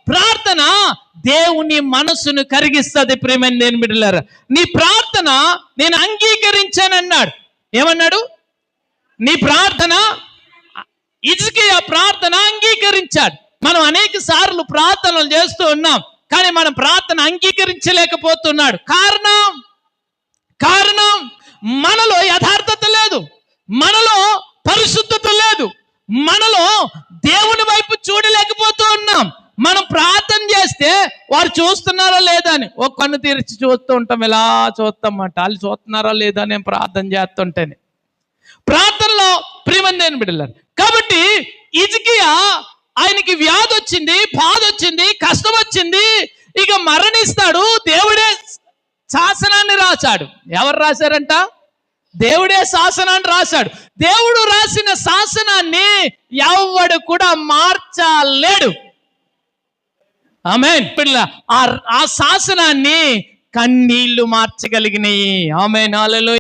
ప్రార్థన దేవుని మనసును కరిగిస్తుంది. ప్రియమైన దేవుని బిడ్డలారా, నీ ప్రార్థన నేను అంగీకరించానన్నాడు. ఏమన్నాడు? నీ ప్రార్థన, హిజ్కియా ప్రార్థన అంగీకరించాడు. మనం అనేక సార్లు ప్రార్థనలు చేస్తూ ఉన్నాం, కానీ మనం ప్రార్థన అంగీకరించలేకపోతున్నాడు. కారణం మనలో యథార్థత లేదు, మనలో పరిశుద్ధత లేదు, మనలో దేవుని వైపు చూడలేకపోతూ ఉన్నాం. మనం ప్రార్థన చేస్తే వారు చూస్తున్నారా లేదా అని ఒక కన్ను తెరిచి చూస్తూ ఉంటాం, ఇలా చూస్తామంట, వాళ్ళు చూస్తున్నారా లేదా నేను ప్రార్థన చేస్తుంటేనే. ప్రార్థనలో ప్రియమైన దేవుని బిడ్డలారా, కాబట్టి హిజ్కియా ఆయనకి వ్యాధి వచ్చింది, బాధ వచ్చింది, కష్టం వచ్చింది, ఇక మరణిస్తాడు. దేవుడే శాసనాన్ని రాశాడు. ఎవరు రాశారంట? దేవుడే శాసనాన్ని రాశాడు. దేవుడు రాసిన శాసనాన్ని ఎవడు కూడా మార్చలేడు. ఆమేన్. ఆ శాసనాన్ని కన్నీళ్లు మార్చగలిగినాయి. ఆమేన్. హల్లెలూయా.